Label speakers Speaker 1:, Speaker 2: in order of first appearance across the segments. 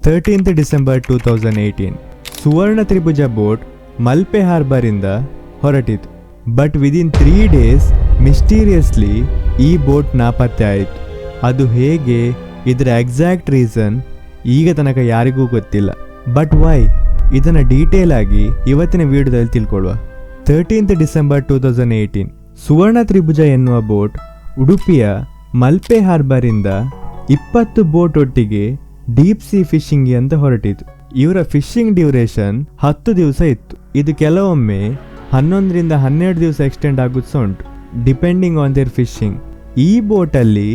Speaker 1: 13th December 2018 Suvarna Tribhuja boat Malpe ಹಾರ್ಬರಿಂದ ಹೊರಟಿತು. But within 3 days mysteriously ಈ ಬೋಟ್ ನಾಪತ್ತೆ ಆಯಿತು. ಅದು ಹೇಗೆ, ಇದರ ಎಕ್ಸಾಕ್ಟ್ ರೀಸನ್ ಈಗ ತನಕ ಯಾರಿಗೂ ಗೊತ್ತಿಲ್ಲ. ಬಟ್ ವೈ, ಇದನ್ನು ಡೀಟೇಲ್ ಆಗಿ ಇವತ್ತಿನ ವಿಡಿಯೋದಲ್ಲಿ ತಿಳ್ಕೊಳ್ಳುವ. 13th December 2018 ಸುವರ್ಣ ತ್ರಿಭುಜ ಎನ್ನುವ ಬೋಟ್ ಉಡುಪಿಯ ಮಲ್ಪೆ ಹಾರ್ಬರಿಂದ 20 ಬೋಟ್ ಒಟ್ಟಿಗೆ ಡೀಪ್ ಸಿ ಫಿಶಿಂಗ್ ಅಂತ ಹೊರಟಿತು. ಇವರ ಫಿಶಿಂಗ್ ಡ್ಯೂರೇಷನ್ 10 ದಿವಸ ಇತ್ತು. ಇದು ಕೆಲವೊಮ್ಮೆ 11ರಿಂದ 12 ದಿವಸ ಎಕ್ಸ್ಟೆಂಡ್ ಆಗುತ್ತಾ ಉಂಟು, ಡಿಪೆಂಡಿಂಗ್ ಆನ್ ದೇರ್ ಫಿಶಿಂಗ್. ಈ ಬೋಟಲ್ಲಿ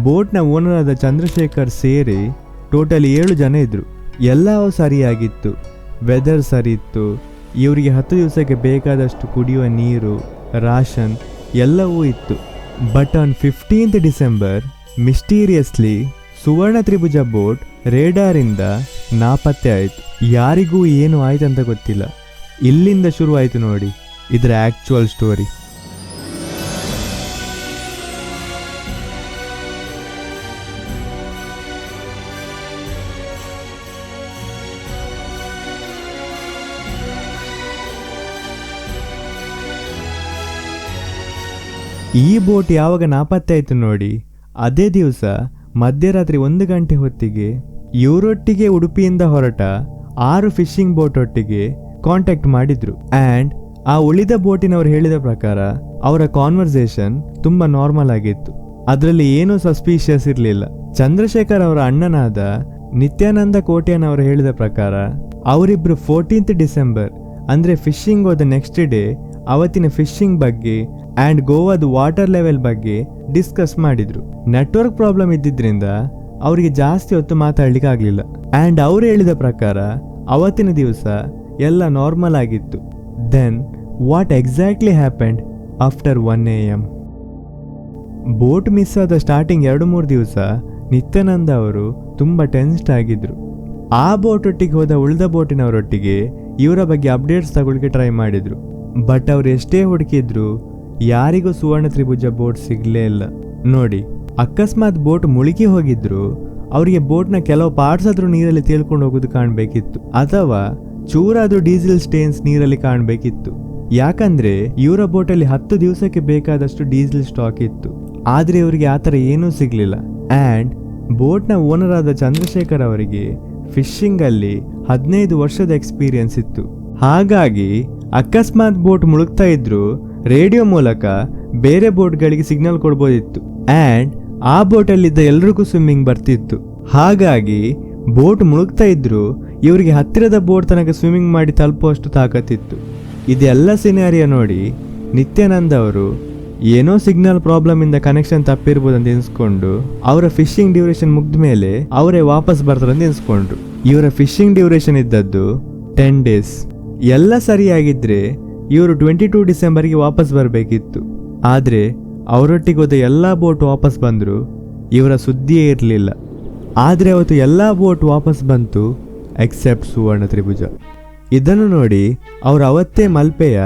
Speaker 1: ಬೋಟ್ನ ಓನರ್ ಆದ ಚಂದ್ರಶೇಖರ್ ಸೇರಿ ಟೋಟಲ್ 7 ಜನ ಇದ್ರು. ಎಲ್ಲವೂ ಸರಿಯಾಗಿತ್ತು, ವೆದರ್ ಸರಿ ಇತ್ತು, ಇವರಿಗೆ 10 ದಿವಸಕ್ಕೆ ಬೇಕಾದಷ್ಟು ಕುಡಿಯುವ ನೀರು, ರಾಷನ್ ಎಲ್ಲವೂ ಇತ್ತು. But on 15th December mysteriously Suvarna Tribhuja boat ರೇಡಾರಿಂದ ನಾಪತ್ತೆ ಆಯಿತು. ಯಾರಿಗೂ ಏನು ಆಯ್ತಂತ ಗೊತ್ತಿಲ್ಲ. ಇಲ್ಲಿಂದ ಶುರುವಾಯಿತು ನೋಡಿ ಇದರ ಆಕ್ಚುಯಲ್ ಸ್ಟೋರಿ. ಈ ಬೋಟ್ ಯಾವಾಗ ನಾಪತ್ತೆ ಆಯಿತು ನೋಡಿ, ಅದೇ ದಿವಸ ಮಧ್ಯರಾತ್ರಿ 1 ಗಂಟೆ ಹೊತ್ತಿಗೆ ಇವರೊಟ್ಟಿಗೆ ಉಡುಪಿಯಿಂದ ಹೊರಟ 6 ಫಿಶಿಂಗ್ ಬೋಟ್ ಒಟ್ಟಿಗೆ ಕಾಂಟ್ಯಾಕ್ಟ್ ಮಾಡಿದ್ರು. ಆ್ಯಂಡ್ ಆ ಉಳಿದ ಬೋಟಿನವರು ಹೇಳಿದ ಪ್ರಕಾರ ಅವರ ಕಾನ್ವರ್ಸೇಷನ್ ತುಂಬ ನಾರ್ಮಲ್ ಆಗಿತ್ತು. ಅದರಲ್ಲಿ ಏನೂ ಸಸ್ಪೀಷಿಯಸ್ ಇರಲಿಲ್ಲ. ಚಂದ್ರಶೇಖರ್ ಅವರ ಅಣ್ಣನಾದ ನಿತ್ಯಾನಂದ ಕೋಟ್ಯಾನ್ ಅವರು ಹೇಳಿದ ಪ್ರಕಾರ ಅವರಿಬ್ರು 14th December ಅಂದರೆ ಫಿಶಿಂಗ್ ಹೋದ ನೆಕ್ಸ್ಟ್ ಡೇ ಅವತ್ತಿನ ಫಿಶಿಂಗ್ ಬಗ್ಗೆ ಆ್ಯಂಡ್ ಗೋವಾದ ವಾಟರ್ ಲೆವೆಲ್ ಬಗ್ಗೆ ಡಿಸ್ಕಸ್ ಮಾಡಿದ್ರು. ನೆಟ್ವರ್ಕ್ ಪ್ರಾಬ್ಲಮ್ ಇದ್ದಿದ್ರಿಂದ ಅವರಿಗೆ ಜಾಸ್ತಿ ಹೊತ್ತು ಮಾತಾಡ್ಲಿಕ್ಕೆ ಆಗಲಿಲ್ಲ. ಆ್ಯಂಡ್ ಅವರು ಹೇಳಿದ ಪ್ರಕಾರ ಅವತ್ತಿನ ದಿವಸ ಎಲ್ಲ ನಾರ್ಮಲ್ ಆಗಿತ್ತು. Then what exactly happened after 1 AM? Boat miss ಆದ ಸ್ಟಾರ್ಟಿಂಗ್ 2-3 ದಿವಸ ನಿತ್ಯಾನಂದ ಅವರು ತುಂಬ ಟೆನ್ಸ್ಡ್ ಆಗಿದ್ರು. ಆ ಬೋಟ್ ಒಟ್ಟಿಗೆ ಹೋದ ಉಳಿದ ಬೋಟಿನವರೊಟ್ಟಿಗೆ ಇವರ ಬಗ್ಗೆ ಅಪ್ಡೇಟ್ಸ್ ತಗೊಳ್ಳಿಕ್ಕೆ ಟ್ರೈ ಮಾಡಿದ್ರು. ಬಟ್ ಅವ್ರು ಎಷ್ಟೇ ಹುಡುಕಿದ್ರು ಯಾರಿಗೂ ಸುವರ್ಣ ತ್ರಿಭುಜ ಬೋಟ್ ಸಿಗಲೇ ಇಲ್ಲ. ನೋಡಿ, ಅಕಸ್ಮಾತ್ ಬೋಟ್ ಮುಳುಗಿ ಹೋಗಿದ್ರು ಅವರಿಗೆ ಬೋಟ್ನ ಕೆಲವು ಪಾರ್ಟ್ಸ್ ಆದ್ರೂ ನೀರಲ್ಲಿ ತೇಲ್ಕೊಂಡು ಹೋಗೋದು ಕಾಣಬೇಕಿತ್ತು, ಅಥವಾ ಚೂರಾದ್ರೂ ಡೀಸೆಲ್ ಸ್ಟೇನ್ಸ್ ನೀರಲ್ಲಿ ಕಾಣಬೇಕಿತ್ತು. ಯಾಕಂದ್ರೆ ಇವರ ಬೋಟಲ್ಲಿ 10 ದಿವಸಕ್ಕೆ ಬೇಕಾದಷ್ಟು ಡೀಸೆಲ್ ಸ್ಟಾಕ್ ಇತ್ತು. ಆದ್ರೆ ಇವರಿಗೆ ಆ ಥರ ಏನೂ ಸಿಗ್ಲಿಲ್ಲ. ಆ್ಯಂಡ್ ಬೋಟ್ನ ಓನರ್ ಆದ ಚಂದ್ರಶೇಖರ್ ಅವರಿಗೆ ಫಿಶಿಂಗ್ ಅಲ್ಲಿ 15 ವರ್ಷದ ಎಕ್ಸ್ಪೀರಿಯನ್ಸ್ ಇತ್ತು. ಹಾಗಾಗಿ ಅಕಸ್ಮಾತ್ ಬೋಟ್ ಮುಳುಗ್ತಾ ಇದ್ರು ರೇಡಿಯೋ ಮೂಲಕ ಬೇರೆ ಬೋಟ್ಗಳಿಗೆ ಸಿಗ್ನಲ್ ಕೊಡ್ಬೋದಿತ್ತು. ಆ್ಯಂಡ್ ಆ ಬೋಟಲ್ಲಿದ್ದ ಎಲ್ರಿಗೂ ಸ್ವಿಮ್ಮಿಂಗ್ ಬರ್ತಿತ್ತು. ಹಾಗಾಗಿ ಬೋಟ್ ಮುಳುಗ್ತಾ ಇದ್ರು ಇವರಿಗೆ ಹತ್ತಿರದ ಬೋಟ್ ತನಕ ಸ್ವಿಮ್ಮಿಂಗ್ ಮಾಡಿ ತಲುಪುವಷ್ಟು ತಾಕತ್ತಿತ್ತು. ಇದೆಲ್ಲ ಸಿನಾರಿಯೋ ನೋಡಿ ನಿತ್ಯಾನಂದ ಅವರು ಏನೋ ಸಿಗ್ನಲ್ ಪ್ರಾಬ್ಲಮ್ ಇಂದ ಕನೆಕ್ಷನ್ ತಪ್ಪಿರ್ಬೋದಂತ ಎನ್ಸ್ಕೊಂಡು ಅವರ ಫಿಶಿಂಗ್ ಡ್ಯೂರೇಷನ್ ಮುಗ್ದ ಮೇಲೆ ಅವರೇ ವಾಪಸ್ ಬರ್ತಾರಂತ ಎನ್ಸ್ಕೊಂಡ್ರು. ಇವರ ಫಿಶಿಂಗ್ ಡ್ಯೂರೇಷನ್ ಇದ್ದದ್ದು 10 days. ಎಲ್ಲ ಸರಿಯಾಗಿದ್ರೆ ಇವರು 22 Decemberಗೆ ವಾಪಸ್ ಬರಬೇಕಿತ್ತು. ಆದರೆ ಅವರೊಟ್ಟಿಗೆ ಹೋದ ಎಲ್ಲ ಬೋಟ್ ವಾಪಸ್ ಬಂದರು, ಇವರ ಸುದ್ದಿಯೇ ಇರಲಿಲ್ಲ. ಆದರೆ ಅವತ್ತು ಎಲ್ಲ ಬೋಟ್ ವಾಪಸ್ ಬಂತು ಎಕ್ಸೆಪ್ಟ್ ಸುವರ್ಣ ತ್ರಿಭುಜ. ಇದನ್ನು ನೋಡಿ ಅವರು ಅವತ್ತೇ ಮಲ್ಪೆಯ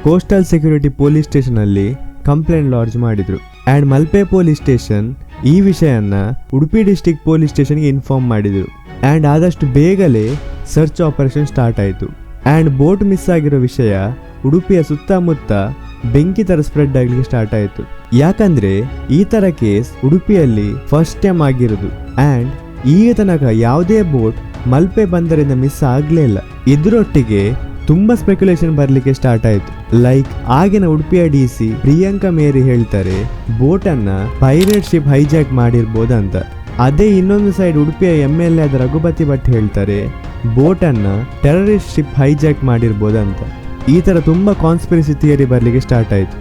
Speaker 1: ಕೋಸ್ಟಲ್ ಸೆಕ್ಯೂರಿಟಿ ಪೊಲೀಸ್ ಸ್ಟೇಷನಲ್ಲಿ ಕಂಪ್ಲೇಂಟ್ ಲಾಡ್ಜ್ ಮಾಡಿದರು. ಆ್ಯಂಡ್ ಮಲ್ಪೆ ಪೊಲೀಸ್ ಸ್ಟೇಷನ್ ಈ ವಿಷಯನ ಉಡುಪಿ ಡಿಸ್ಟ್ರಿಕ್ಟ್ ಪೊಲೀಸ್ ಸ್ಟೇಷನ್ಗೆ ಇನ್ಫಾರ್ಮ್ ಮಾಡಿದರು. ಆ್ಯಂಡ್ ಆದಷ್ಟು ಬೇಗಲೇ ಸರ್ಚ್ ಆಪರೇಷನ್ ಸ್ಟಾರ್ಟ್ ಆಯಿತು. ಆ್ಯಂಡ್ ಬೋಟ್ ಮಿಸ್ ಆಗಿರೋ ವಿಷಯ ಉಡುಪಿಯ ಸುತ್ತಮುತ್ತ ಬೆಂಕಿ ಥರ ಸ್ಪ್ರೆಡ್ ಆಗಲಿಕ್ಕೆ ಸ್ಟಾರ್ಟ್ ಆಯಿತು. ಯಾಕಂದ್ರೆ ಈ ಥರ ಕೇಸ್ ಉಡುಪಿಯಲ್ಲಿ ಫಸ್ಟ್ ಟೈಮ್ ಆಗಿರೋದು. ಆ್ಯಂಡ್ ಈಗ ತನಕ ಯಾವುದೇ ಬೋಟ್ ಮಲ್ಪೆ ಬಂದರಿಂದ ಮಿಸ್ ಆಗಲೇ ಇಲ್ಲ. ಇದರೊಟ್ಟಿಗೆ ತುಂಬ ಸ್ಪೆಕ್ಯುಲೇಷನ್ ಬರಲಿಕ್ಕೆ ಸ್ಟಾರ್ಟ್ ಆಯಿತು. ಲೈಕ್ ಆಗಿನ ಉಡುಪಿಯ DC ಪ್ರಿಯಾಂಕಾ ಮೇರಿ ಹೇಳ್ತಾರೆ ಬೋಟನ್ನು ಪೈರೇಟ್ ಶಿಪ್ ಹೈಜಾಕ್ ಮಾಡಿರ್ಬೋದಂತ. ಅದೇ ಇನ್ನೊಂದು ಸೈಡ್ ಉಡುಪಿಯ MLA ಆದ ರಘುಪತಿ ಭಟ್ ಹೇಳ್ತಾರೆ ಬೋಟನ್ನು ಟೆರರಿಸ್ಟ್ ಶಿಪ್ ಹೈಜಾಕ್ ಮಾಡಿರ್ಬೋದಂತ. ಈ ಥರ ತುಂಬ ಕಾನ್ಸ್ಪಿರಸಿ ಥಿಯರಿ ಬರಲಿಕ್ಕೆ ಸ್ಟಾರ್ಟ್ ಆಯಿತು.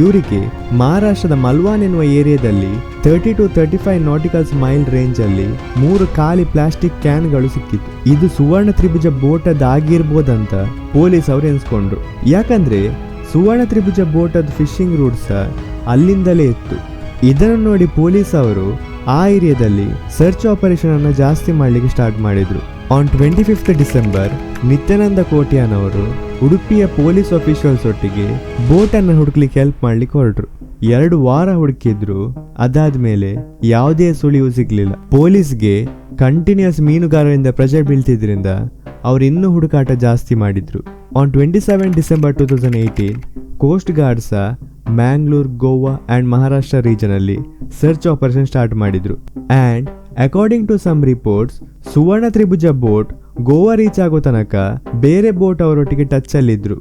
Speaker 1: ಇವರಿಗೆ ಮಹಾರಾಷ್ಟ್ರದ ಮಲ್ವಾನ್ ಎನ್ನುವ ಏರಿಯಾದಲ್ಲಿ 30 to 35 ನಾಟಿಕಲ್ಸ್ ಮೈಲ್ ರೇಂಜಲ್ಲಿ 3 ಖಾಲಿ ಪ್ಲಾಸ್ಟಿಕ್ ಕ್ಯಾನ್ಗಳು ಸಿಕ್ಕಿತ್ತು. ಇದು ಸುವರ್ಣ ತ್ರಿಭುಜ ಬೋಟದಾಗಿರ್ಬೋದಂತ ಪೊಲೀಸ್ ಅವರು ಎನ್ಸ್ಕೊಂಡ್ರು. ಯಾಕಂದ್ರೆ ಸುವರ್ಣ ತ್ರಿಭುಜ ಬೋಟದ ಫಿಶಿಂಗ್ ರೂಟ್ಸ್ ಅಲ್ಲಿಂದಲೇ ಇತ್ತು. ಇದನ್ನು ನೋಡಿ ಪೊಲೀಸ್ ಅವರು ಆ ಏರಿಯಾದಲ್ಲಿ ಸರ್ಚ್ ಆಪರೇಷನ್ ಅನ್ನು ಜಾಸ್ತಿ ಮಾಡಲಿಕ್ಕೆ ಸ್ಟಾರ್ಟ್ ಮಾಡಿದ್ರು. On 25th December Nithyananda Kotian ಅವರು ಉಡುಪಿಯ ಪೊಲೀಸ್ ಆಫೀಷಿಯಲ್ಸ್ ಒಟ್ಟಿಗೆ ಬೋಟನ್ನು ಹುಡುಕ್ಲಿಕ್ಕೆ ಹೆಲ್ಪ್ ಮಾಡ್ಲಿಕ್ಕೆ ಹೊರಟರು. 2 ವಾರ ಹುಡುಕಿದ್ರು. ಅದಾದ್ಮೇಲೆ ಯಾವುದೇ ಸುಳಿವು ಸಿಗ್ಲಿಲ್ಲ. ಪೊಲೀಸ್ಗೆ ಕಂಟಿನ್ಯೂಸ್ ಮೀನುಗಾರರಿಂದ ಪ್ರೆಷರ್ ಬೀಳ್ತಿದ್ರಿಂದ ಅವ್ರು ಇನ್ನೂ ಹುಡುಕಾಟ ಜಾಸ್ತಿ ಮಾಡಿದ್ರು. On 27 December 2018 coast guards Mangalore, Goa and Maharashtra region ಅಲ್ಲಿ ಸರ್ಚ್ ಆಪರೇಷನ್ ಸ್ಟಾರ್ಟ್ ಮಾಡಿದ್ರು. And according to some reports, Suvarna Tribhuja boat Goa reach ಆಗೋ ತನಕ ಬೇರೆ ಬೋಟ್ ಅವರೊಟ್ಟಿಗೆ ಟಚ್ ಅಲ್ಲಿದ್ರು.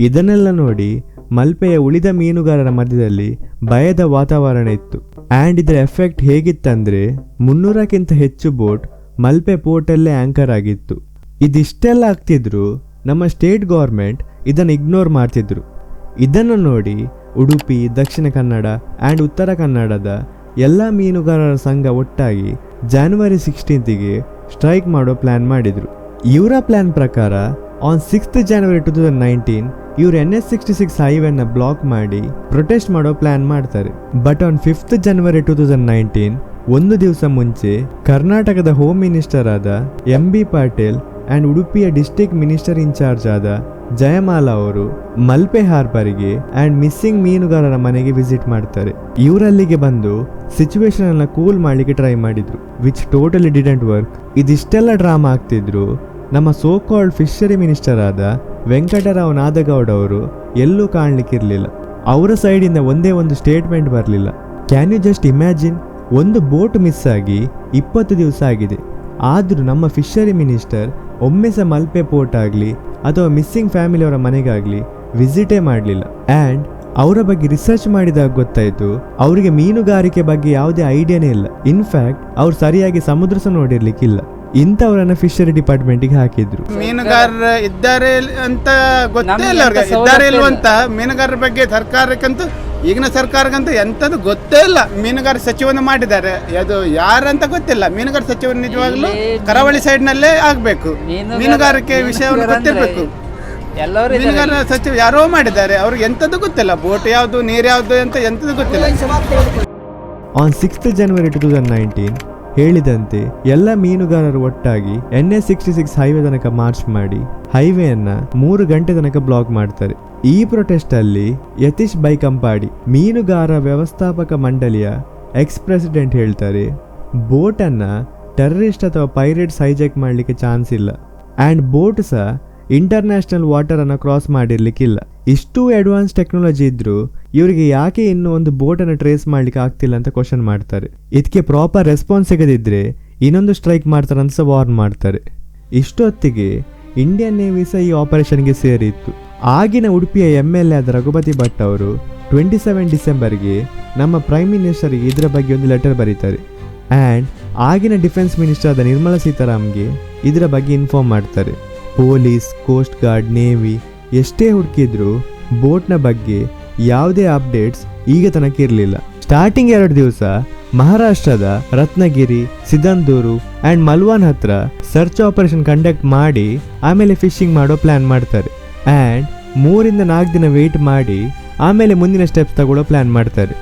Speaker 1: ಇದನ್ನೆಲ್ಲ ನೋಡಿ ಮಲ್ಪೆಯ ಉಳಿದ ಮೀನುಗಾರರ ಮಧ್ಯದಲ್ಲಿ ಭಯದ ವಾತಾವರಣ ಇತ್ತು. ಅಂಡ್ ಇದರ ಎಫೆಕ್ಟ್ ಹೇಗಿತ್ತಂದ್ರೆ 300ಕ್ಕಿಂತ ಹೆಚ್ಚು ಬೋಟ್ ಮಲ್ಪೆ ಪೋರ್ಟಲ್ಲೇ ಆಂಕರ್ ಆಗಿತ್ತು. ಇದಿಷ್ಟೆಲ್ಲ ಆಗ್ತಿದ್ರು ನಮ್ಮ ಸ್ಟೇಟ್ ಗೌರ್ಮೆಂಟ್ ಇದನ್ನು ಇಗ್ನೋರ್ ಮಾಡ್ತಿದ್ರು. ಇದನ್ನು ನೋಡಿ ಉಡುಪಿ, ದಕ್ಷಿಣ ಕನ್ನಡ ಅಂಡ್ ಉತ್ತರ ಕನ್ನಡದ ಎಲ್ಲ ಮೀನುಗಾರರ ಸಂಘ ಒಟ್ಟಾಗಿ January 16ಗೆ ಸ್ಟ್ರೈಕ್ ಮಾಡೋ ಪ್ಲಾನ್ ಮಾಡಿದ್ರು. ಇವರ ಪ್ಲಾನ್ ಪ್ರಕಾರ ಆನ್ 6th January 2019 ಇವರು NH66 ಹೈವೇನ ಬ್ಲಾಕ್ ಮಾಡಿ ಪ್ರೊಟೆಸ್ಟ್ ಮಾಡೋ ಪ್ಲಾನ್ ಮಾಡ್ತಾರೆ. ಬಟ್ ಆನ್ 5th January 2019 ಒಂದು ದಿವಸ ಮುಂಚೆ ಕರ್ನಾಟಕದ ಹೋಮ್ ಮಿನಿಸ್ಟರ್ ಆದ MB ಪಾಟೀಲ್ ಅಂಡ್ ಉಡುಪಿಯ ಡಿಸ್ಟ್ರಿಕ್ಟ್ ಮಿನಿಸ್ಟರ್ ಇನ್ಚಾರ್ಜ್ ಆದ ಜಯಮಾಲಾ ಅವರು ಮಲ್ಪೆ ಹಾರ್ಬರ್ಗೆ ಅಂಡ್ ಮಿಸ್ಸಿಂಗ್ ಮೀನುಗಾರರ ಮನೆಗೆ ವಿಸಿಟ್ ಮಾಡ್ತಾರೆ. ಇವರಲ್ಲಿಗೆ ಬಂದು ಸಿಚುವೇಶನ್ ಅನ್ನ ಕೂಲ್ ಮಾಡ್ಲಿಕ್ಕೆ ಟ್ರೈ ಮಾಡಿದ್ರು, ವಿಚ್ ಟೋಟಲಿ ಡಿಡೆಂಟ್ ವರ್ಕ್. ಇದಿಷ್ಟೆಲ್ಲ ಡ್ರಾಮಾ ಆಗ್ತಿದ್ರು ನಮ್ಮ ಸೋ ಕಾಲ್ಡ್ ಫಿಶರಿ ಮಿನಿಸ್ಟರ್ ಆದ ವೆಂಕಟರಾವ್ ನಾದಗೌಡ ಅವರು ಎಲ್ಲೂ ಕಾಣ್ಲಿಕ್ಕಿರ್ಲಿಲ್ಲ. ಅವರ ಸೈಡಿಂದ ಒಂದೇ ಒಂದು ಸ್ಟೇಟ್ಮೆಂಟ್ ಬರಲಿಲ್ಲ. ಕ್ಯಾನ್ ಯು ಜಸ್ಟ್ ಇಮ್ಯಾಜಿನ್, ಒಂದು ಬೋಟ್ ಮಿಸ್ ಆಗಿ 20 ದಿವಸ ಆಗಿದೆ. ಆದರೂ ನಮ್ಮ ಫಿಶರಿ ಮಿನಿಸ್ಟರ್ ಒಮ್ಮೆ ಸಹ ಮಲ್ಪೆ ಪೋರ್ಟ್ ಆಗಲಿ ಅಥವಾ ಮಿಸ್ಸಿಂಗ್ ಫ್ಯಾಮಿಲಿ ಅವರ ಮನೆಗಾಗಲಿ ವಿಸಿಟೇ ಮಾಡಲಿಲ್ಲ. ಆ್ಯಂಡ್ ಅವರ ಬಗ್ಗೆ ರಿಸರ್ಚ್ ಮಾಡಿದಾಗ ಗೊತ್ತಾಯಿತು ಅವರಿಗೆ ಮೀನುಗಾರಿಕೆ ಬಗ್ಗೆ ಯಾವುದೇ ಐಡಿಯಾನೇ ಇಲ್ಲ. ಇನ್ಫ್ಯಾಕ್ಟ್ ಅವ್ರು ಸರಿಯಾಗಿ ಸಮುದ್ರ ಸಹ ನೋಡಿರ್ಲಿಕ್ಕಿಲ್ಲ. ಇಂಥವರನ್ನ ಫಿಶರಿ ಡಿಪಾರ್ಟ್ಮೆಂಟ್ಗೆ ಹಾಕಿದ್ರು.
Speaker 2: ಮೀನುಗಾರರು ಇದ್ದಾರೆ ಅಂತ ಗೊತ್ತೇ ಇಲ್ಲ ಅವ್ರಿಗೆ, ಇದ್ದಾರೆ ಇಲ್ವಂತ ಮೀನುಗಾರರ ಬಗ್ಗೆ ಸರ್ಕಾರಕ್ಕಂತೂ, ಈಗಿನ ಸರ್ಕಾರಕ್ಕಂತೂ ಎಂಥದ್ದು ಗೊತ್ತೇ ಇಲ್ಲ. ಮೀನುಗಾರ ಸಚಿವನ ಮಾಡಿದ್ದಾರೆ, ಅದು ಯಾರಂತ ಗೊತ್ತಿಲ್ಲ. ಮೀನುಗಾರ ಸಚಿವರು ನಿಜವಾಗ್ಲೂ ಕರಾವಳಿ ಸೈಡ್ ನಲ್ಲೇ ಆಗ್ಬೇಕು, ಮೀನುಗಾರಿಕೆ ವಿಷಯವನ್ನು ಗೊತ್ತಿರ್ಬೇಕು. ಮೀನುಗಾರ ಸಚಿವ ಯಾರೋ ಮಾಡಿದ್ದಾರೆ, ಅವ್ರಿಗೆ ಎಂಥದ್ದು ಗೊತ್ತಿಲ್ಲ. ಬೋಟ್ ಯಾವುದು, ನೀರು ಯಾವುದು ಅಂತ ಎಂಥದ್ದು ಗೊತ್ತಿಲ್ಲ.
Speaker 1: ಆನ್ 6th January 2019 ಹೇಳಿದಂತೆ ಎಲ್ಲ ಮೀನುಗಾರರು ಒಟ್ಟಾಗಿ NH66 ಹೈವೇ ತನಕ ಮಾರ್ಚ್ ಮಾಡಿ ಹೈವೇಯನ್ನ 3 ಗಂಟೆ ತನಕ ಬ್ಲಾಕ್ ಮಾಡ್ತಾರೆ. ಈ ಪ್ರೊಟೆಸ್ಟ್ ಅಲ್ಲಿ ಯತೀಶ್ ಬೈಕಂಪಾಡಿ, ಮೀನುಗಾರ ವ್ಯವಸ್ಥಾಪಕ ಮಂಡಳಿಯ ಎಕ್ಸ್ ಪ್ರೆಸಿಡೆಂಟ್, ಹೇಳ್ತಾರೆ ಬೋಟ್ ಅನ್ನ ಟೆರರಿಸ್ಟ್ ಅಥವಾ ಪೈರೇಟ್ಸ್ ಹೈಜಾಕ್ ಮಾಡ್ಲಿಕ್ಕೆ ಚಾನ್ಸ್ ಇಲ್ಲ. ಅಂಡ್ ಬೋಟ್ ಸಹ ಇಂಟರ್ನ್ಯಾಷನಲ್ ವಾಟರ್ ಅನ್ನ ಕ್ರಾಸ್ ಮಾಡಿರ್ಲಿಕ್ಕಿಲ್ಲ. ಇಷ್ಟು ಅಡ್ವಾನ್ಸ್ ಟೆಕ್ನಾಲಜಿ ಇದ್ರು ಇವರಿಗೆ ಯಾಕೆ ಇನ್ನೂ ಒಂದು ಬೋಟ್ ಅನ್ನು ಟ್ರೇಸ್ ಮಾಡ್ಲಿಕ್ಕೆ ಆಗ್ತಿಲ್ಲ ಅಂತ ಕ್ವಶನ್ ಮಾಡ್ತಾರೆ. ಇದಕ್ಕೆ ಪ್ರಾಪರ್ ರೆಸ್ಪಾನ್ಸ್ ಸಿಗದಿದ್ರೆ ಇನ್ನೊಂದು ಸ್ಟ್ರೈಕ್ ಮಾಡ್ತಾರಂತ ಸಹ ವಾರ್ನ್ ಮಾಡ್ತಾರೆ. ಇಷ್ಟೊತ್ತಿಗೆ ಇಂಡಿಯನ್ ನೇವಿ ಸಹ ಈ ಆಪರೇಷನ್ಗೆ ಸೇರಿತ್ತು. ಆಗಿನ ಉಡುಪಿಯ MLA ಆದ ರಘುಪತಿ ಭಟ್ ಅವರು 27 ಡಿಸೆಂಬರ್ಗೆ ನಮ್ಮ ಪ್ರೈಮ್ ಮಿನಿಸ್ಟರ್ಗೆ ಇದರ ಬಗ್ಗೆ ಒಂದು ಲೆಟರ್ ಬರೀತಾರೆ. ಆ್ಯಂಡ್ ಆಗಿನ ಡಿಫೆನ್ಸ್ ಮಿನಿಸ್ಟರ್ ಆದ ನಿರ್ಮಲಾ ಸೀತಾರಾಮ್ಗೆ ಇದರ ಬಗ್ಗೆ ಇನ್ಫಾರ್ಮ್ ಮಾಡ್ತಾರೆ. ಪೊಲೀಸ್, ಕೋಸ್ಟ್ ಗಾರ್ಡ್, ನೇವಿ ಎಷ್ಟೇ ಹುಡುಕಿದ್ರು ಬೋಟ್ನ ಬಗ್ಗೆ ಯಾವುದೇ ಅಪ್ಡೇಟ್ಸ್ ಈಗ ತನಕ ಇರಲಿಲ್ಲ. ಸ್ಟಾರ್ಟಿಂಗ್ 2 ದಿವಸ ಮಹಾರಾಷ್ಟ್ರದ ರತ್ನಗಿರಿ, ಸಿದಂದೂರು ಆ್ಯಂಡ್ ಮಲ್ವಾನ್ ಹತ್ರ ಸರ್ಚ್ ಆಪರೇಷನ್ ಕಂಡಕ್ಟ್ ಮಾಡಿ ಆಮೇಲೆ ಫಿಶಿಂಗ್ ಮಾಡೋ ಪ್ಲ್ಯಾನ್ ಮಾಡ್ತಾರೆ. ಆ್ಯಂಡ್ 3 ರಿಂದ 4 ದಿನ ವೆಯ್ಟ್ ಮಾಡಿ ಆಮೇಲೆ ಮುಂದಿನ ಸ್ಟೆಪ್ಸ್ ತಗೊಳ್ಳೋ ಪ್ಲ್ಯಾನ್ ಮಾಡ್ತಾರೆ.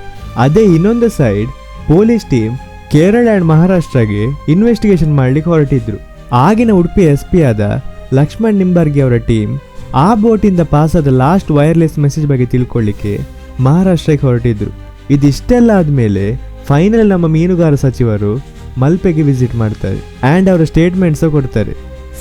Speaker 1: ಅದೇ ಇನ್ನೊಂದು side police team Kerala and ಮಹಾರಾಷ್ಟ್ರಗೆ ಇನ್ವೆಸ್ಟಿಗೇಷನ್ ಮಾಡ್ಲಿಕ್ಕೆ ಹೊರಟಿದ್ರು. ಆಗಿನ ಉಡುಪಿ SP ಆದ ಲಕ್ಷ್ಮಣ್ ನಿಂಬರ್ಗಿ ಅವರ ಟೀಮ್ ಆ ಬೋಟಿಂದ ಪಾಸ್ ಆದ ಲಾಸ್ಟ್ ವೈರ್ಲೆಸ್ ಮೆಸೇಜ್ ಬಗ್ಗೆ ತಿಳ್ಕೊಳ್ಳಿಕ್ಕೆ ಮಹಾರಾಷ್ಟ್ರಕ್ಕೆ ಹೊರಟಿದ್ರು. ಇದಿಷ್ಟೆಲ್ಲ ಆದಮೇಲೆ ಫೈನಲ್ ನಮ್ಮ ಮೀನುಗಾರ ಸಚಿವರು ಮಲ್ಪೆಗೆ ವಿಸಿಟ್ ಮಾಡ್ತಾರೆ ಆ್ಯಂಡ್ ಅವರ ಸ್ಟೇಟ್ಮೆಂಟ್ಸ್ ಕೊಡ್ತಾರೆ,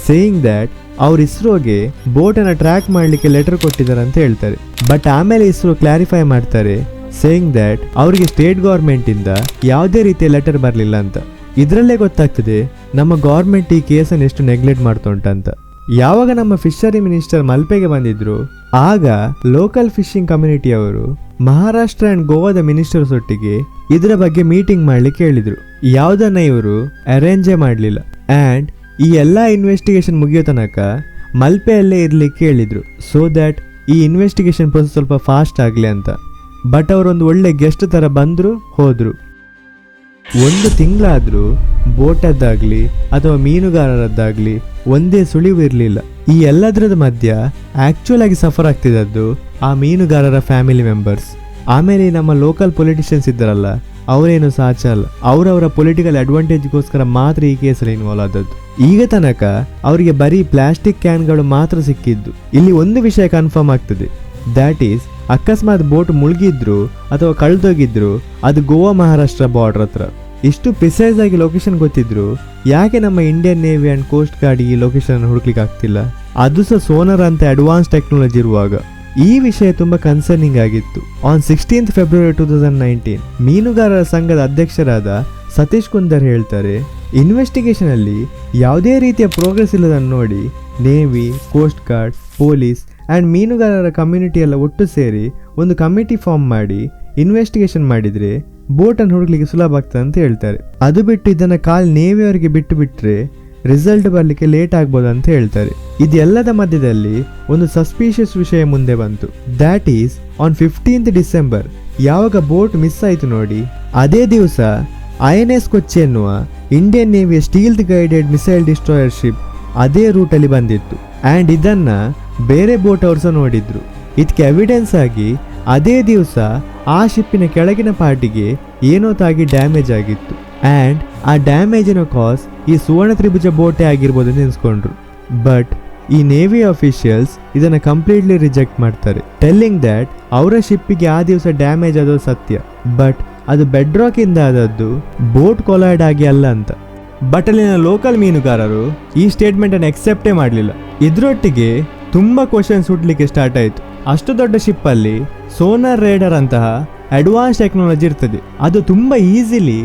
Speaker 1: ಸೇಯಿಂಗ್ ದ್ಯಾಟ್ ಅವ್ರು ಇಸ್ರೋಗೆ ಬೋಟನ್ನು ಟ್ರ್ಯಾಕ್ ಮಾಡಲಿಕ್ಕೆ ಲೆಟರ್ ಕೊಟ್ಟಿದ್ದಾರೆ ಅಂತ ಹೇಳ್ತಾರೆ. ಬಟ್ ಆಮೇಲೆ ಇಸ್ರೋ ಕ್ಲಾರಿಫೈ ಮಾಡ್ತಾರೆ, ಸೇಯಿಂಗ್ ದ್ಯಾಟ್ ಅವರಿಗೆ ಸ್ಟೇಟ್ ಗೌರ್ಮೆಂಟಿಂದ ಯಾವುದೇ ರೀತಿಯ ಲೆಟರ್ ಬರಲಿಲ್ಲ ಅಂತ. ಇದರಲ್ಲೇ ಗೊತ್ತಾಗ್ತದೆ ನಮ್ಮ ಗೌರ್ಮೆಂಟ್ ಈ ಕೇಸನ್ನು ಎಷ್ಟು ನೆಗ್ಲೆಕ್ಟ್ ಮಾಡ್ತುಂಟಂತ. ಯಾವಾಗ ನಮ್ಮ ಫಿಶರಿ ಮಿನಿಸ್ಟರ್ ಮಲ್ಪೆಗೆ ಬಂದಿದ್ರು ಆಗ ಲೋಕಲ್ ಫಿಶಿಂಗ್ ಕಮ್ಯುನಿಟಿ ಅವರು ಮಹಾರಾಷ್ಟ್ರ ಅಂಡ್ ಗೋವಾದ ಮಿನಿಸ್ಟರ್ಸ್ ಒಟ್ಟಿಗೆ ಇದರ ಬಗ್ಗೆ ಮೀಟಿಂಗ್ ಮಾಡ್ಲಿಕ್ಕೆ ಹೇಳಿದ್ರು. ಯಾವುದನ್ನ ಇವರು ಅರೇಂಜೇ ಮಾಡಲಿಲ್ಲ. ಆ್ಯಂಡ್ ಈ ಎಲ್ಲ ಇನ್ವೆಸ್ಟಿಗೇಷನ್ ಮುಗಿಯೋ ತನಕ ಮಲ್ಪೆಯಲ್ಲೇ ಇರಲಿಕ್ಕೆ ಹೇಳಿದ್ರು, ಸೋ ದ್ಯಾಟ್ ಈ ಇನ್ವೆಸ್ಟಿಗೇಷನ್ ಪ್ರೊಸೆಸ್ ಸ್ವಲ್ಪ ಫಾಸ್ಟ್ ಆಗಲಿ ಅಂತ. ಬಟ್ ಅವರೊಂದು ಒಳ್ಳೆ ಗೆಸ್ಟ್ ಥರ ಬಂದರು ಹೋದರು. 1 ತಿಂಗಳಾದರೂ ಬೋಟದ್ದಾಗಲಿ ಅಥವಾ ಮೀನುಗಾರರದ್ದಾಗಲಿ ಒಂದೇ ಸುಳಿವು ಇರಲಿಲ್ಲ. ಈ ಎಲ್ಲದರದ ಮಧ್ಯ ಆ್ಯಕ್ಚುಲ್ ಆಗಿ ಸಫರ್ ಆಗ್ತಿದ್ದದ್ದು ಆ ಮೀನುಗಾರರ ಫ್ಯಾಮಿಲಿ ಮೆಂಬರ್ಸ್. ಆಮೇಲೆ ನಮ್ಮ ಲೋಕಲ್ ಪೊಲಿಟಿಷಿಯನ್ಸ್ ಇದ್ದಾರಲ್ಲ, ಅವರೇನು ಸಾಚ ಅಲ್ಲ, ಅವರವರ ಪೊಲಿಟಿಕಲ್ ಅಡ್ವಾಂಟೇಜ್ಗೋಸ್ಕರ ಮಾತ್ರ ಈ ಕೇಸಲ್ಲಿ ಇನ್ವಾಲ್ವ್ ಆದದ್ದು. ಈಗ ತನಕ ಅವರಿಗೆ ಬರೀ ಪ್ಲಾಸ್ಟಿಕ್ ಕ್ಯಾನ್ಗಳು ಮಾತ್ರ ಸಿಕ್ಕಿದ್ದು. ಇಲ್ಲಿ ಒಂದು ವಿಷಯ ಕನ್ಫರ್ಮ್ ಆಗ್ತದೆ, ದ್ಯಾಟ್ ಈಸ್ ಅಕಸ್ಮಾತ್ ಬೋಟ್ ಮುಳುಗಿದ್ರು ಅಥವಾ ಕಳೆದೋಗಿದ್ರು ಅದು ಗೋವಾ ಮಹಾರಾಷ್ಟ್ರ ಬಾರ್ಡರ್ ಹತ್ರ. ಇಷ್ಟು ಪ್ರಿಸೈಸ್ ಆಗಿ ಲೊಕೇಶನ್ ಗೊತ್ತಿದ್ರು ಯಾಕೆ ನಮ್ಮ Indian navy and coast guard ಈ ಲೊಕೇಶನ್ ಹುಡುಕ್ಲಿಕ್ಕೆ ಆಗ್ತಿಲ್ಲ? ಅದು ಸಹ ಸೋನಾರ್ ಅಂತ ಅಡ್ವಾನ್ಸ್ ಟೆಕ್ನಾಲಜಿ ಇರುವಾಗ. ಈ ವಿಷಯ ತುಂಬಾ ಕನ್ಸರ್ನಿಂಗ್ ಆಗಿತ್ತು. ಆನ್ 16th February 2019 ಮೀನುಗಾರರ ಸಂಘದ ಅಧ್ಯಕ್ಷರಾದ ಸತೀಶ್ ಕುಂದರ್ ಹೇಳ್ತಾರೆ, ಇನ್ವೆಸ್ಟಿಗೇಷನ್ ಅಲ್ಲಿ ಯಾವುದೇ ರೀತಿಯ ಪ್ರೋಗ್ರೆಸ್ ಇಲ್ಲದನ್ನು ನೋಡಿ navy, coast guard, police and ಮೀನುಗಾರರ ಕಮ್ಯುನಿಟಿ ಎಲ್ಲ ಒಟ್ಟು ಸೇರಿ ಒಂದು ಕಮಿಟಿ ಫಾರ್ಮ್ ಮಾಡಿ ಇನ್ವೆಸ್ಟಿಗೇಷನ್ ಮಾಡಿದ್ರೆ ಬೋಟನ್ನು ಹುಡುಕ್ಲಿಕ್ಕೆ ಸುಲಭ ಆಗ್ತದೆ ಅಂತ ಹೇಳ್ತಾರೆ. ಅದು ಬಿಟ್ಟು ಇದನ್ನು ನೇವಿಯವರಿಗೆ ಬಿಟ್ಟು ಬಿಟ್ರೆ ರಿಸಲ್ಟ್ ಬರಲಿಕ್ಕೆ ಲೇಟ್ ಆಗ್ಬೋದು ಅಂತ ಹೇಳ್ತಾರೆ. ಇದೆಲ್ಲದ ಮಧ್ಯದಲ್ಲಿ ಒಂದು ಸಸ್ಪಿಷಿಯಸ್ ವಿಷಯ ಮುಂದೆ ಬಂತು. That is on 15th December ಯಾವಾಗ ಬೋಟ್ ಮಿಸ್ ಆಯಿತು ನೋಡಿ, ಅದೇ ದಿವಸ INS ಕೊಚ್ಚಿ ಎನ್ನುವ ಇಂಡಿಯನ್ ನೇವಿಯ stealth guided missile destroyer ship ಅದೇ ರೂಟಲ್ಲಿ ಬಂದಿತ್ತು. ಆ್ಯಂಡ್ ಇದನ್ನ ಬೇರೆ ಬೋಟ್ ಅವರು ಸಹ ನೋಡಿದ್ರು. ಇದಕ್ಕೆ ಎವಿಡೆನ್ಸ್ ಆಗಿ ಅದೇ ದಿವಸ ಆ ಶಿಪ್ಪಿನ ಕೆಳಗಿನ ಪಾರ್ಟಿಗೆ ಏನೋ ತಾಗಿ ಡ್ಯಾಮೇಜ್ ಆಗಿತ್ತು. ಆ್ಯಂಡ್ ಆ ಡ್ಯಾಮೇಜಿನ ಕಾಸ್ ಈ ಸುವರ್ಣ ತ್ರಿಭುಜ ಬೋಟೇ ಆಗಿರ್ಬೋದು ಅಂತ ಎನ್ಸ್ಕೊಂಡ್ರು. ಬಟ್ ಈ ನೇವಿ ಅಫಿಷಿಯಲ್ಸ್ ಇದನ್ನು ಕಂಪ್ಲೀಟ್ಲಿ ರಿಜೆಕ್ಟ್ ಮಾಡ್ತಾರೆ, ಟೆಲ್ಲಿಂಗ್ ದ್ಯಾಟ್ ಅವರ ಶಿಪ್ಪಿಗೆ ಆ ದಿವಸ ಡ್ಯಾಮೇಜ್ ಆದದ್ದು ಸತ್ಯ, ಬಟ್ ಅದು ಬೆಡ್ ರಾಕ್ ಇಂದ ಆದದ್ದು ಬೋಟ್ ಕೊಲೈಡ್ ಆಗಿ ಅಲ್ಲ ಅಂತ. ಬಟ್ ಅಲ್ಲಿನ ಲೋಕಲ್ ಮೀನುಗಾರರು ಈ ಸ್ಟೇಟ್ಮೆಂಟ್ ಅನ್ನು ಎಕ್ಸೆಪ್ಟೇ ಮಾಡಲಿಲ್ಲ. ಇದರೊಟ್ಟಿಗೆ ತುಂಬಾ ಕ್ವಶನ್ಸ್ ಹುಟ್ಟಲಿಕ್ಕೆ ಸ್ಟಾರ್ಟ್ ಆಯಿತು. ಅಷ್ಟು ದೊಡ್ಡ ಶಿಪ್ ಅಲ್ಲಿ ಸೋನಾರ್ ರೇಡರ್ ಅಂತಹ ಅಡ್ವಾನ್ಸ್ ಟೆಕ್ನಾಲಜಿ ಇರ್ತದೆ. ಅದು ತುಂಬಾ ಈಸಿಲಿ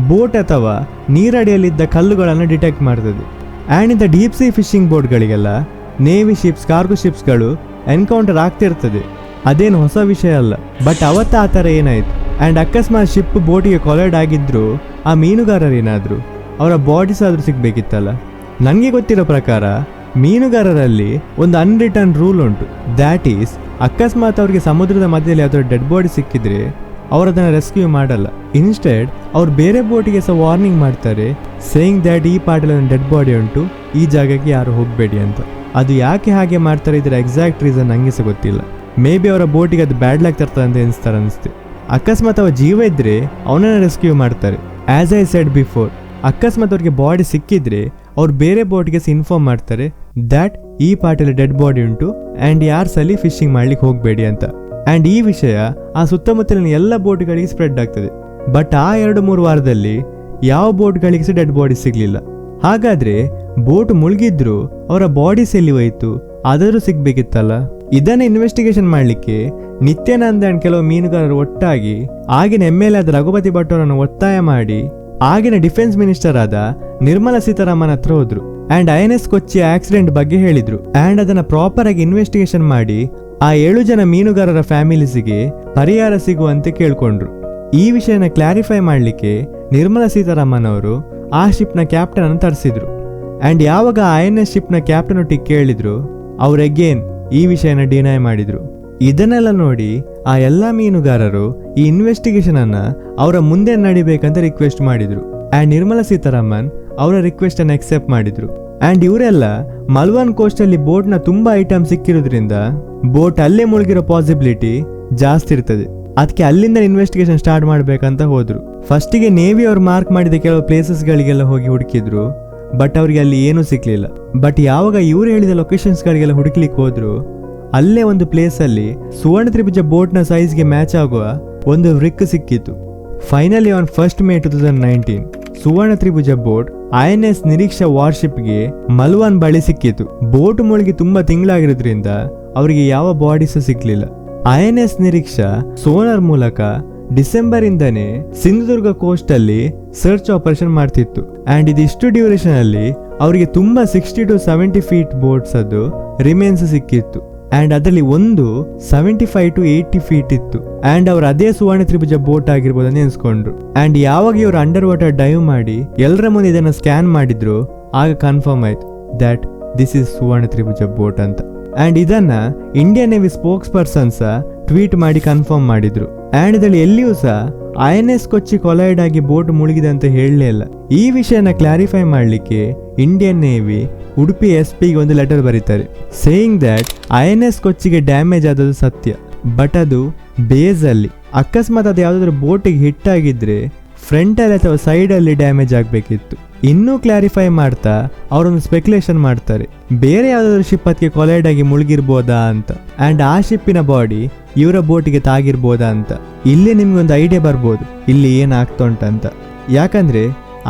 Speaker 1: ಬೋಟ್ ಅಥವಾ ನೀರಡಿಯಲ್ಲಿದ್ದ ಕಲ್ಲುಗಳನ್ನು ಡಿಟೆಕ್ಟ್ ಮಾಡ್ತದೆ. ಆ್ಯಂಡ್ ಇಂದ ಡೀಪ್ ಸಿ ಫಿಶಿಂಗ್ ಬೋಟ್ಗಳಿಗೆಲ್ಲ ನೇವಿ ಶಿಪ್ಸ್, ಕಾರ್ಗೋ ಶಿಪ್ಸ್ಗಳು ಎನ್ಕೌಂಟರ್ ಆಗ್ತಿರ್ತದೆ. ಅದೇನು ಹೊಸ ವಿಷಯ ಅಲ್ಲ. ಬಟ್ ಅವತ್ತ ಆ ಥರ ಏನಾಯಿತು? ಆ್ಯಂಡ್ ಅಕಸ್ಮಾತ್ ಶಿಪ್ ಬೋಟಿಗೆ ಕೊಲೈಡ್ ಆಗಿದ್ರು ಆ ಮೀನುಗಾರರೇನಾದ್ರು ಅವರ ಬಾಡೀಸ್ ಆದರೂ ಸಿಗಬೇಕಿತ್ತಲ್ಲ. ನನಗೆ ಗೊತ್ತಿರೋ ಪ್ರಕಾರ ಮೀನುಗಾರರಲ್ಲಿ ಒಂದು ಅನ್ರಿಟರ್ನ್ ರೂಲ್ ಉಂಟು. ದ್ಯಾಟ್ ಈಸ್ ಅಕಸ್ಮಾತ್ ಅವ್ರಿಗೆ ಸಮುದ್ರದ ಮಧ್ಯದಲ್ಲಿ ಯಾವುದೋ ಡೆಡ್ ಬಾಡಿ ಸಿಕ್ಕಿದ್ರೆ ಅವ್ರು ಅದನ್ನು ರೆಸ್ಕ್ಯೂ ಮಾಡಲ್ಲ. ಇನ್ಸ್ಟೆಡ್ ಅವ್ರು ಬೇರೆ ಬೋಟಿಗೆ ಸಹ ವಾರ್ನಿಂಗ್ ಮಾಡ್ತಾರೆ, ಸೇಯಿಂಗ್ ದ್ಯಾಟ್ ಈ ಪಾರ್ಟಲ್ಲಿ ಒಂದು ಡೆಡ್ ಬಾಡಿ ಉಂಟು, ಈ ಜಾಗಕ್ಕೆ ಯಾರು ಹೋಗಬೇಡಿ ಅಂತ. ಅದು ಯಾಕೆ ಹಾಗೆ ಮಾಡ್ತಾರೆ ಇದರ ಎಕ್ಸಾಕ್ಟ್ ರೀಸನ್ ನನಗೆ ಸಹ ಗೊತ್ತಿಲ್ಲ. ಮೇ ಬಿ ಅವರ ಬೋಟಿಗೆ ಅದು ಬ್ಯಾಡ್ ಲಕ್ ತರ್ತದೆ ಅಂತ ಎನಿಸ್ತಾರೆ ಅನಿಸುತ್ತೆ. ಅಕಸ್ಮಾತ್ ಅವ ಜೀವ ಇದ್ದರೆ ಅವನನ್ನು ರೆಸ್ಕ್ಯೂ ಮಾಡ್ತಾರೆ. ಆ್ಯಸ್ ಐ ಸೆಡ್ ಬಿಫೋರ್, ಅಕಸ್ಮಾತ್ ಅವ್ರಿಗೆ ಬಾಡಿ ಸಿಕ್ಕಿದ್ರೆ ಅವ್ರು ಬೇರೆ ಬೋಟ್ಗೆ ಇನ್ಫಾರ್ಮ್ ಮಾಡ್ತಾರೆ ದ್ಯಾಟ್ ಈ ಪಾರ್ಟಲ್ಲಿ ಡೆಡ್ ಬಾಡಿ ಉಂಟು ಆ್ಯಂಡ್ ಯಾರ್ಸಲ್ಲಿ ಫಿಶಿಂಗ್ ಮಾಡ್ಲಿಕ್ಕೆ ಹೋಗಬೇಡಿ ಅಂತ. ಆ್ಯಂಡ್ ಈ ವಿಷಯ ಆ ಸುತ್ತಮುತ್ತಲಿನ ಎಲ್ಲ ಬೋಟ್ಗಳಿಗೆ ಸ್ಪ್ರೆಡ್ ಆಗ್ತದೆ. ಬಟ್ ಆ 2-3 ವಾರದಲ್ಲಿ ಯಾವ ಬೋಟ್ಗಳಿಗೆ ಸಹ ಡೆಡ್ ಬಾಡಿ ಸಿಗಲಿಲ್ಲ. ಹಾಗಾದ್ರೆ ಬೋಟ್ ಮುಳುಗಿದ್ರು ಅವರ ಬಾಡೀಸ್ ಎಲ್ಲಿ ಹೋಯಿತು? ಅದಾದ್ರೂ ಸಿಗ್ಬೇಕಿತ್ತಲ್ಲ. ಇದನ್ನ ಇನ್ವೆಸ್ಟಿಗೇಷನ್ ಮಾಡಲಿಕ್ಕೆ ನಿತ್ಯಾನಂದ ಆ್ಯಂಡ್ ಕೆಲವು ಮೀನುಗಾರರು ಒಟ್ಟಾಗಿ ಆಗಿನ MLA ಆದ ರಘುಪತಿ ಭಟ್ ಅವರನ್ನು ಒತ್ತಾಯ ಮಾಡಿ ಆಗಿನ ಡಿಫೆನ್ಸ್ ಮಿನಿಸ್ಟರ್ ಆದ ನಿರ್ಮಲಾ ಸೀತಾರಾಮನ್ ಹತ್ರ ಹೋದ್ರು. ಆ್ಯಂಡ್ INS ಕೊಚ್ಚಿ ಆಕ್ಸಿಡೆಂಟ್ ಬಗ್ಗೆ ಹೇಳಿದ್ರು. ಆ್ಯಂಡ್ ಅದನ್ನ ಪ್ರಾಪರ್ ಆಗಿ ಇನ್ವೆಸ್ಟಿಗೇಷನ್ ಮಾಡಿ ಆ 7 ಜನ ಮೀನುಗಾರರ ಫ್ಯಾಮಿಲೀಸಿಗೆ ಪರಿಹಾರ ಸಿಗುವಂತೆ ಕೇಳ್ಕೊಂಡ್ರು. ಈ ವಿಷಯನ ಕ್ಲಾರಿಫೈ ಮಾಡಲಿಕ್ಕೆ ನಿರ್ಮಲಾ ಸೀತಾರಾಮನ್ ಅವರು ಆ ಶಿಪ್ನ ಕ್ಯಾಪ್ಟನ್ ಅನ್ನು ತರಿಸಿದ್ರು. ಆ್ಯಂಡ್ ಯಾವಾಗ INS ಶಿಪ್ನ ಕ್ಯಾಪ್ಟನ್ ಒಟ್ಟಿಗೆ ಕೇಳಿದ್ರು, ಅವ್ರು ಅಗೇನ್ ಈ ವಿಷಯನ ಡಿನೈ ಮಾಡಿದ್ರು. ಇದನ್ನೆಲ್ಲ ನೋಡಿ ಆ ಎಲ್ಲ ಮೀನುಗಾರರು ಈ ಇನ್ವೆಸ್ಟಿಗೇಷನ್ ಅನ್ನ ಅವರ ಮುಂದೆ ನಡಿಬೇಕಂತ ರಿಕ್ವೆಸ್ಟ್ ಮಾಡಿದ್ರು. ಆ್ಯಂಡ್ ನಿರ್ಮಲಾ ಸೀತಾರಾಮನ್ ಅವರ ರಿಕ್ವೆಸ್ಟ್ ಅನ್ನು ಅಕ್ಸೆಪ್ಟ್ ಮಾಡಿದ್ರು. ಆ್ಯಂಡ್ ಇವರೆಲ್ಲ ಮಲ್ವಾನ್ ಕೋಸ್ಟ್ ಅಲ್ಲಿ ಬೋಟ್ ನ ತುಂಬಾ ಐಟಮ್ ಸಿಕ್ಕಿರೋದ್ರಿಂದ ಬೋಟ್ ಅಲ್ಲೇ ಮುಳುಗಿರೋ ಪಾಸಿಬಿಲಿಟಿ ಜಾಸ್ತಿ ಇರ್ತದೆ. ಅದಕ್ಕೆ ಅಲ್ಲಿಂದ ಇನ್ವೆಸ್ಟಿಗೇಷನ್ ಸ್ಟಾರ್ಟ್ ಮಾಡ್ಬೇಕಂತ ಹೋದ್ರು. ಫಸ್ಟಿಗೆ ನೇವಿ ಅವ್ರು ಮಾರ್ಕ್ ಮಾಡಿದ ಕೆಲವು ಪ್ಲೇಸಸ್ ಗಳಿಗೆಲ್ಲ ಹೋಗಿ ಹುಡುಕಿದ್ರು, ಬಟ್ ಅವ್ರಿಗೆ ಅಲ್ಲಿ ಏನೂ ಸಿಕ್ಲಿಲ್ಲ. ಬಟ್ ಯಾವಾಗ ಇವ್ರು ಹೇಳಿದ ಲೊಕೇಶನ್ಸ್ ಗಳಿಗೆಲ್ಲ ಹುಡುಕ್ಲಿಕ್ಕೆ ಹೋದ್ರು, ಅಲ್ಲೇ ಒಂದು ಪ್ಲೇಸ್ ಅಲ್ಲಿ ಸುವರ್ಣ ತ್ರಿಭುಜ ಬೋಟ್ ನ ಸೈಜ್ಗೆ ಮ್ಯಾಚ್ ಆಗುವ ಒಂದು ವ್ರಿಕ್ ಸಿಕ್ಕಿತ್ತು. Finally on 1st May 2019 Suvarna Tribhuja boat INS Nireeksha ವಾರ್ಶಿಪ್ಗೆ ಮಲ್ವಾನ್ ಬಳಿ ಸಿಕ್ಕಿತು. ಬೋಟ್ ಮುಳುಗಿ ತುಂಬಾ ತಿಂಗಳಾಗಿರೋದ್ರಿಂದ ಅವರಿಗೆ ಯಾವ ಬಾಡೀಸ್ ಸಿಗ್ಲಿಲ್ಲ. INS ನಿರೀಕ್ಷಾ ಸೋನಾರ್ ಮೂಲಕ ಡಿಸೆಂಬರ್ ಇಂದನೇ ಸಿಂಧುದುರ್ಗ ಕೋಸ್ಟ್ ಅಲ್ಲಿ ಸರ್ಚ್ ಆಪರೇಷನ್ ಮಾಡ್ತಿತ್ತು. ಆ್ಯಂಡ್ ಇದಿಷ್ಟು ಡ್ಯೂರೇಷನ್ ಅಲ್ಲಿ ಅವರಿಗೆ ತುಂಬಾ 60 to 70 feet ಬೋಟ್ಸ್ ಅದು ರಿಮೇನ್ಸ್ ಸಿಕ್ಕಿತ್ತು. ಆ್ಯಂಡ್ ಅದರಲ್ಲಿ ಒಂದು 75 to 80 feet ಇತ್ತು. ಆ್ಯಂಡ್ ಅವ್ರು ಅದೇ ಸುವರ್ಣ ತ್ರಿಭುಜ ಬೋಟ್ ಆಗಿರ್ಬೋದು ನೆನೆಸ್ಕೊಂಡ್ರು. ಆ್ಯಂಡ್ ಯಾವಾಗ ಇವರು ಅಂಡರ್ ವಾಟರ್ ಡೈವ್ ಮಾಡಿ ಎಲ್ಲರ ಮುಂದೆ ಇದನ್ನ ಸ್ಕ್ಯಾನ್ ಮಾಡಿದ್ರು, ಆಗ ಕನ್ಫರ್ಮ್ ಆಯ್ತು that this is Suvarna Tribhuja boat ಅಂತ. ಆ್ಯಂಡ್ ಇದನ್ನ Indian navy spokes persons tweet ಮಾಡಿ ಕನ್ಫರ್ಮ್ ಮಾಡಿದ್ರು. ಆ್ಯಂಡ್ ಇದರಲ್ಲಿ ಎಲ್ಲಿಯೂ ಸಹ INS ಕೊಚ್ಚಿ ಕೊಲೈಡ್ ಆಗಿ ಬೋಟ್ ಮುಳುಗಿದೆ ಅಂತ ಹೇಳಲೇ ಇಲ್ಲ. ಈ ವಿಷಯನ ಕ್ಲಾರಿಫೈ ಮಾಡಲಿಕ್ಕೆ ಇಂಡಿಯನ್ ನೇವಿ ಉಡುಪಿ SP ಗೆ ಒಂದು ಲೆಟರ್ ಬರೀತಾರೆ, ಸೇಯಿಂಗ್ ದ್ಯಾಟ್ INS ಕೊಚ್ಚಿಗೆ ಡ್ಯಾಮೇಜ್ ಆದದ್ದು ಸತ್ಯ, ಬಟ್ ಅದು ಬೇಸ್ ಅಲ್ಲಿ. ಅಕಸ್ಮಾತ್ ಅದು ಯಾವುದಾದ್ರೂ ಬೋಟಿಗೆ ಹಿಟ್ ಆಗಿದ್ರೆ ಫ್ರಂಟಲ್ಲಿ ಅಥವಾ ಸೈಡಲ್ಲಿ ಡ್ಯಾಮೇಜ್ ಆಗಬೇಕಿತ್ತು. ಇನ್ನೂ ಕ್ಲಾರಿಫೈ ಮಾಡ್ತಾ ಅವರೊಂದು ಸ್ಪೆಕ್ಯುಲೇಷನ್ ಮಾಡ್ತಾರೆ, ಬೇರೆ ಯಾವುದಾದ್ರೂ ಶಿಪ್ ಅದಕ್ಕೆ ಕೊಲೈಡ್ ಆಗಿ ಮುಳುಗಿರ್ಬೋದಾ ಅಂತ, ಆ್ಯಂಡ್ ಆ ಶಿಪ್ಪಿನ ಬಾಡಿ ಇವರ ಬೋಟಿಗೆ ತಾಗಿರ್ಬೋದಾ ಅಂತ. ಇಲ್ಲಿ ನಿಮ್ಗೊಂದು ಐಡಿಯಾ ಬರ್ಬೋದು ಇಲ್ಲಿ ಏನಾಗ್ತಾ ಉಂಟಂತ. ಯಾಕಂದ್ರೆ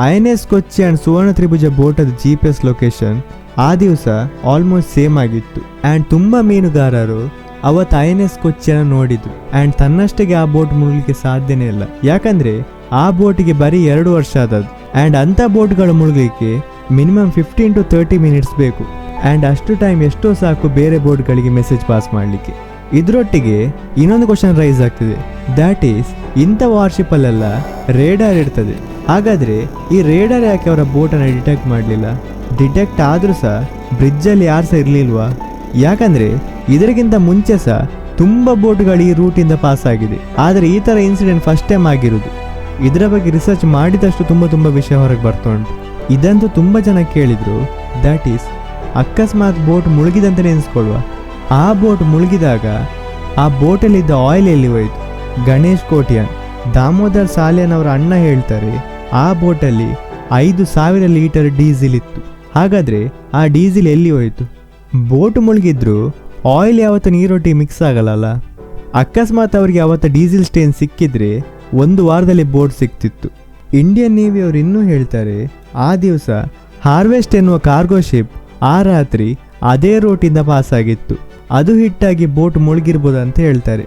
Speaker 1: INS ಕೊಚ್ಚಿ ಆ್ಯಂಡ್ ಸುವರ್ಣ ತ್ರಿಭುಜ ಬೋಟದ GPS ಲೊಕೇಶನ್ ಆ ದಿವಸ ಆಲ್ಮೋಸ್ಟ್ ಸೇಮ್ ಆಗಿತ್ತು. ಆ್ಯಂಡ್ ತುಂಬ ಮೀನುಗಾರರು ಅವತ್ತು INS ಕೊಚ್ಚಿಯನ್ನು ನೋಡಿದ್ರು. ಆ್ಯಂಡ್ ತನ್ನಷ್ಟಕ್ಕೆ ಆ ಬೋಟ್ ಮುಳುಗಲಿಕ್ಕೆ ಸಾಧ್ಯನೇ ಇಲ್ಲ, ಯಾಕಂದ್ರೆ ಆ ಬೋಟಿಗೆ ಬರೀ 2 ವರ್ಷ ಆದದ್ದು. ಆ್ಯಂಡ್ ಅಂಥ ಬೋಟ್ಗಳು ಮುಳುಗಲಿಕ್ಕೆ ಮಿನಿಮಮ್ 15 to 30 ಮಿನಿಟ್ಸ್ ಬೇಕು. ಆ್ಯಂಡ್ ಅಷ್ಟು ಟೈಮ್ ಎಷ್ಟೋ ಸಾಕು ಬೇರೆ ಬೋಟ್ಗಳಿಗೆ ಮೆಸೇಜ್ ಪಾಸ್ ಮಾಡಲಿಕ್ಕೆ. ಇದರೊಟ್ಟಿಗೆ ಇನ್ನೊಂದು ಕ್ವಶನ್ ರೈಸ್ ಆಗ್ತಿದೆ, ದ್ಯಾಟ್ ಈಸ್ ಇಂಥ ವಾರ್ಶಿಪ್ಪಲ್ಲೆಲ್ಲ ರೇಡಾರ್ ಇರ್ತದೆ. ಹಾಗಾದರೆ ಈ ರೇಡಾರ್ ಯಾಕೆ ಅವರ ಬೋಟನ್ನು ಡಿಟೆಕ್ಟ್ ಮಾಡಲಿಲ್ಲ? ಡಿಟೆಕ್ಟ್ ಆದರೂ ಸಹ ಬ್ರಿಡ್ಜಲ್ಲಿ ಯಾರು ಸಹ ಇರಲಿಲ್ವಾ? ಯಾಕಂದರೆ ಇದರಿಗಿಂತ ಮುಂಚೆ ಸಹ ತುಂಬ ಬೋಟ್ಗಳು ಈ ರೂಟಿಂದ ಪಾಸ್ ಆಗಿದೆ. ಆದರೆ ಈ ಥರ ಇನ್ಸಿಡೆಂಟ್ ಫಸ್ಟ್ ಟೈಮ್ ಆಗಿರೋದು. ಇದರ ಬಗ್ಗೆ ರಿಸರ್ಚ್ ಮಾಡಿದಷ್ಟು ತುಂಬ ವಿಷಯ ಹೊರಗೆ ಬರ್ತಾ ಉಂಟು. ಇದಂತೂ ತುಂಬ ಜನ ಕೇಳಿದರು, ದ್ಯಾಟ್ ಈಸ್ ಅಕಸ್ಮಾತ್ ಬೋಟ್ ಮುಳುಗಿದಂತೆ ನೆನೆಸ್ಕೊಳ್ಳುವ. ಆ ಬೋಟ್ ಮುಳುಗಿದಾಗ ಆ ಬೋಟಲ್ಲಿದ್ದ ಆಯಿಲ್ ಎಲ್ಲಿ ಹೋಯಿತು? ಗಣೇಶ್ ಕೋಟಿಯಾನ್, ದಾಮೋದರ್ ಸಾಲಿಯನ್ ಅವರ ಅಣ್ಣ ಹೇಳ್ತಾರೆ, ಆ ಬೋಟಲ್ಲಿ 5,000 ಲೀಟರ್ ಡೀಸೆಲ್ ಇತ್ತು. ಹಾಗಾದರೆ ಆ ಡೀಸೆಲ್ ಎಲ್ಲಿ ಹೋಯಿತು? ಬೋಟ್ ಮುಳುಗಿದ್ರು ಆಯಿಲ್ ಯಾವತ್ತು ನೀರೊಟ್ಟಿಗೆ ಮಿಕ್ಸ್ ಆಗಲ್ಲ. ಅಕಸ್ಮಾತ್ ಅವರಿಗೆ ಅವತ್ತು ಡೀಸೆಲ್ ಸ್ಟೇನ್ ಸಿಕ್ಕಿದ್ರೆ 1 ವಾರದಲ್ಲಿ ಬೋಟ್ ಸಿಕ್ತಿತ್ತು. ಇಂಡಿಯನ್ ನೇವಿ ಅವರು ಇನ್ನೂ ಹೇಳ್ತಾರೆ, ಆ ದಿವಸ ಹಾರ್ವೆಸ್ಟ್ ಎನ್ನುವ ಕಾರ್ಗೋ ಶಿಪ್ ಆ ರಾತ್ರಿ ಅದೇ ರೂಟಿಂದ ಪಾಸ್ ಆಗಿತ್ತು, ಅದು ಹಿಟ್ಟಾಗಿ ಬೋಟ್ ಮುಳುಗಿರ್ಬೋದು ಅಂತ ಹೇಳ್ತಾರೆ.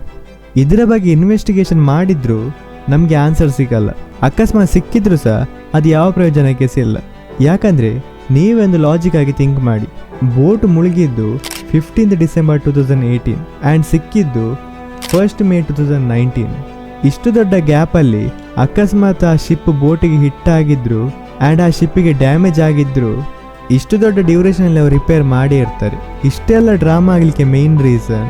Speaker 1: ಇದರ ಬಗ್ಗೆ ಇನ್ವೆಸ್ಟಿಗೇಷನ್ ಮಾಡಿದ್ರು ನಮಗೆ ಆನ್ಸರ್ ಸಿಗಲ್ಲ. ಅಕಸ್ಮಾತ್ ಸಿಕ್ಕಿದ್ರು ಸಹ ಅದು ಯಾವ ಪ್ರಯೋಜನಕ್ಕೆ ಸಿಲ್ಲ. ಯಾಕಂದರೆ ನೀವೊಂದು ಲಾಜಿಕ್ ಆಗಿ ಥಿಂಕ್ ಮಾಡಿ, ಬೋಟ್ ಮುಳುಗಿದ್ದು 15th ಡಿಸೆಂಬರ್ 2018 ಆ್ಯಂಡ್ ಸಿಕ್ಕಿದ್ದು 1st May 2019. ಇಷ್ಟು ದೊಡ್ಡ ಗ್ಯಾಪಲ್ಲಿ ಅಕಸ್ಮಾತ್ ಆ ಶಿಪ್ ಬೋಟಿಗೆ ಹಿಟ್ಟಾಗಿದ್ರು ಆ್ಯಂಡ್ ಆ ಶಿಪ್ಪಿಗೆ ಡ್ಯಾಮೇಜ್ ಆಗಿದ್ರು, ಇಷ್ಟು ದೊಡ್ಡ ಡ್ಯೂರೇಷನಲ್ಲಿ ಅವರು ರಿಪೇರ್ ಮಾಡಿ ಇರ್ತಾರೆ. ಇಷ್ಟೆಲ್ಲ ಡ್ರಾಮಾ ಆಗಲಿಕ್ಕೆ ಮೇನ್ ರೀಸನ್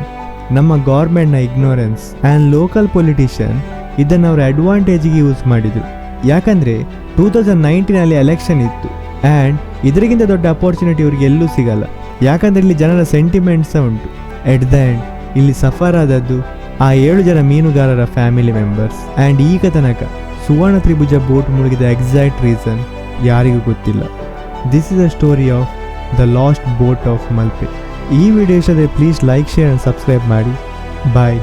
Speaker 1: ನಮ್ಮ ಗೌರ್ಮೆಂಟ್ನ ಇಗ್ನೋರೆನ್ಸ್ ಆ್ಯಂಡ್ ಲೋಕಲ್ ಪೊಲಿಟಿಷಿಯನ್ ಇದನ್ನು ಅವರ ಅಡ್ವಾಂಟೇಜಿಗೆ ಯೂಸ್ ಮಾಡಿದರು. ಯಾಕಂದರೆ 2019 ಎಲೆಕ್ಷನ್ ಇತ್ತು ಆ್ಯಂಡ್ ಇದರಿಗಿಂತ ದೊಡ್ಡ ಅಪರ್ಚುನಿಟಿ ಇವ್ರಿಗೆ ಎಲ್ಲೂ ಸಿಗಲ್ಲ. ಯಾಕಂದರೆ ಇಲ್ಲಿ ಜನರ ಸೆಂಟಿಮೆಂಟ್ಸ ಉಂಟು. ಎಟ್ ದ ಎಂಡ್ ಇಲ್ಲಿ ಸಫರ್ ಆದದ್ದು ಆ 7 ಜನ ಮೀನುಗಾರರ ಫ್ಯಾಮಿಲಿ ಮೆಂಬರ್ಸ್. ಆ್ಯಂಡ್ ಈಗ ತನಕ ಸುವರ್ಣ ತ್ರಿಭುಜ ಬೋಟ್ ಮುಳುಗಿದ ಎಕ್ಸಾಕ್ಟ್ ರೀಸನ್ ಯಾರಿಗೂ ಗೊತ್ತಿಲ್ಲ. This is a story of the lost boat of Malpe. ಈ ವಿಡಿಯೋ ಇಷ್ಟದೆ please like, share and subscribe ಮಾಡಿ. ಬಾಯ್.